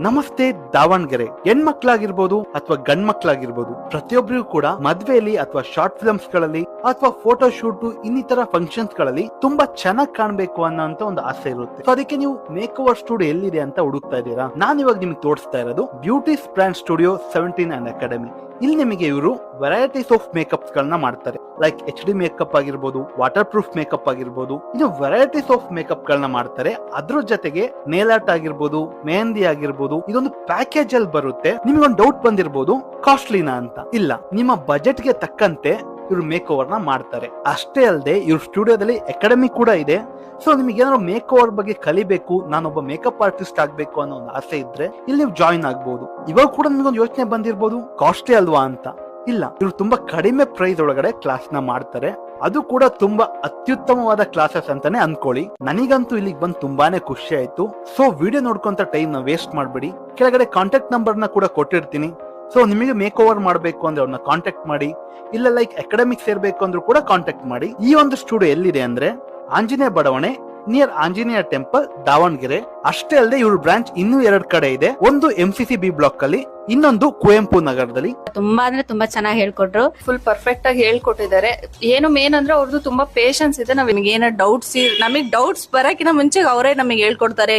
ನಮಸ್ತೆ ದಾವಣಗೆರೆ. ಹೆಣ್ಮಕ್ಳಾಗಿರ್ಬೋದು ಅಥವಾ ಗಂಡ್ ಮಕ್ಳಾಗಿರ್ಬೋದು, ಪ್ರತಿಯೊಬ್ಬರಿಗೂ ಕೂಡ ಮದ್ವೆಯಲ್ಲಿ ಅಥವಾ ಶಾರ್ಟ್ ಫಿಲ್ಮ್ಸ್ ಗಳಲ್ಲಿ ಅಥವಾ ಫೋಟೋ ಶೂಟ್ ಇನ್ನಿತರ ಫಂಕ್ಷನ್ಸ್ ಗಳಲ್ಲಿ ತುಂಬಾ ಚೆನ್ನಾಗಿ ಕಾಣ್ಬೇಕು ಅನ್ನೋಂತ ಒಂದು ಆಸೆ ಇರುತ್ತೆ. ಸೊ ಅದಕ್ಕೆ ನೀವು ಮೇಕ್ ಓವರ್ ಸ್ಟುಡಿಯೋ ಎಲ್ಲಿದೆ ಅಂತ ಹುಡುಕ್ತಾ ಇದ್ದೀರಾ. ನಾನು ಇವಾಗ ನಿಮ್ಗೆ ತೋರಿಸ್ತಾ ಇರೋದು ಬ್ಯೂಟಿಸ್ ಬ್ರ್ಯಾಂಡ್ ಸ್ಟುಡಿಯೋ 17 ಅಂಡ್ ಅಕಾಡೆಮಿ. ಇಲ್ಲಿ ನಿಮಗೆ ಇವರು ವೆರೈಟೀಸ್ ಆಫ್ ಮೇಕಪ್ಸ್ ಗಳನ್ನ ಮಾಡ್ತಾರೆ. ಲೈಕ್ HD ಮೇಕಪ್ ಆಗಿರ್ಬೋದು, ವಾಟರ್ ಪ್ರೂಫ್ ಮೇಕಪ್ ಆಗಿರ್ಬೋದು, ಇದು ವೆರೈಟೀಸ್ ಆಫ್ ಮೇಕಪ್ ಗಳನ್ನ ಮಾಡ್ತಾರೆ. ಅದ್ರ ಜೊತೆಗೆ ನೇಲ್ ಆರ್ಟ್ ಆಗಿರ್ಬೋದು, ಮೆಹಂದಿ ಆಗಿರ್ಬೋದು, ಇದೊಂದು ಪ್ಯಾಕೇಜ್ ಅಲ್ಲಿ ಬರುತ್ತೆ. ನಿಮ್ಗೊಂದು ಡೌಟ್ ಬಂದಿರ್ಬೋದು, ಕಾಸ್ಟ್ಲಿನಾ ಅಂತ. ಇಲ್ಲ, ನಿಮ್ಮ ಬಜೆಟ್ ಗೆ ತಕ್ಕಂತೆ ಇವ್ರು ಮೇಕ್ ಓವರ್ ನ ಮಾಡ್ತಾರೆ. ಅಷ್ಟೇ ಅಲ್ಲದೆ ಇವ್ರ ಸ್ಟುಡಿಯೋದಲ್ಲಿ ಅಕಾಡೆಮಿ ಕೂಡ ಇದೆ. ಸೊ ನಿಮಗೆ ಏನಾದ್ರು ಮೇಕ್ ಓವರ್ ಬಗ್ಗೆ ಕಲಿಬೇಕು, ನಾನೊಬ್ಬ ಮೇಕಪ್ ಆರ್ಟಿಸ್ಟ್ ಆಗ್ಬೇಕು ಅನ್ನೋ ಒಂದು ಆಸೆ ಇದ್ರೆ ಇಲ್ಲಿ ನೀವು ಜಾಯಿನ್ ಆಗ್ಬಹುದು. ಇವಾಗ ಕೂಡ ನಿಮ್ಗೊಂದು ಯೋಚನೆ ಬಂದಿರ್ಬೋದು, ಕಾಸ್ಟ್ಲಿ ಅಲ್ವಾ ಅಂತ. ಇಲ್ಲ, ಇವ್ರು ತುಂಬಾ ಕಡಿಮೆ ಪ್ರೈಸ್ ಒಳಗಡೆ ಕ್ಲಾಸ್ ನ ಮಾಡ್ತಾರೆ. ಅದು ಕೂಡ ತುಂಬಾ ಅತ್ಯುತ್ತಮವಾದ ಕ್ಲಾಸಸ್ ಅಂತಾನೆ ಅನ್ಕೊಳ್ಳಿ. ನನಗಂತೂ ಇಲ್ಲಿಗೆ ಬಂದು ತುಂಬಾನೇ ಖುಷಿ ಆಯ್ತು. ಸೊ ವಿಡಿಯೋ ನೋಡ್ಕೊಂತ ಟೈಮ್ ನ ವೇಸ್ಟ್ ಮಾಡ್ಬೇಡಿ. ಕೆಳಗಡೆ ಕಾಂಟ್ಯಾಕ್ಟ್ ನಂಬರ್ ನ ಕೂಡ ಕೊಟ್ಟಿರ್ತೀನಿ. ಸೊ ನಿಮಗೆ ಮೇಕ್ ಓವರ್ ಮಾಡಬೇಕು ಅಂದ್ರೆ ಅವ್ರನ್ನ ಕಾಂಟ್ಯಾಕ್ಟ್ ಮಾಡಿ. ಇಲ್ಲ ಲೈಕ್ ಅಕಾಡೆಮಿಕ್ ಸೇರ್ಬೇಕು ಅಂದ್ರೂ ಕೂಡ ಕಾಂಟ್ಯಾಕ್ಟ್ ಮಾಡಿ. ಈ ಒಂದು ಸ್ಟುಡಿಯೋ ಎಲ್ಲಿದೆ ಅಂದ್ರೆ ಆಂಜನೇಯ ಬಡಾವಣೆ ನಿಯರ್ ಆಂಜನೇಯ ಟೆಂಪಲ್, ದಾವಣಗೆರೆ. ಅಷ್ಟೇ ಅಲ್ಲದೆ ಇವ್ರ ಬ್ರಾಂಚ್ ಇನ್ನೂ 2 ಕಡೆ ಇದೆ. ಒಂದು MCCB ಬ್ಲಾಕ್ ಅಲ್ಲಿ, ಇನ್ನೊಂದು ಕುವೆಂಪು ನಗರದಲ್ಲಿ. ತುಂಬಾ ಅಂದ್ರೆ ತುಂಬಾ ಚೆನ್ನಾಗಿ ಹೇಳ್ಕೊಟ್ರು. ಫುಲ್ ಪರ್ಫೆಕ್ಟ್ ಆಗಿ ಹೇಳ್ಕೊಟ್ಟಿದ್ದಾರೆ. ಏನು ಮೇನ್ ಅಂದ್ರೆ ಅವ್ರದ್ದು ತುಂಬಾ ಪೇಶನ್ಸ್ ಇದೆ. ನಮಗೆ ಏನಾದ್ರು ಡೌಟ್ಸ್ ಬರಕಿನ ಮುಂಚೆ ಅವರೇ ನಮಗೆ ಹೇಳ್ಕೊಡ್ತಾರೆ.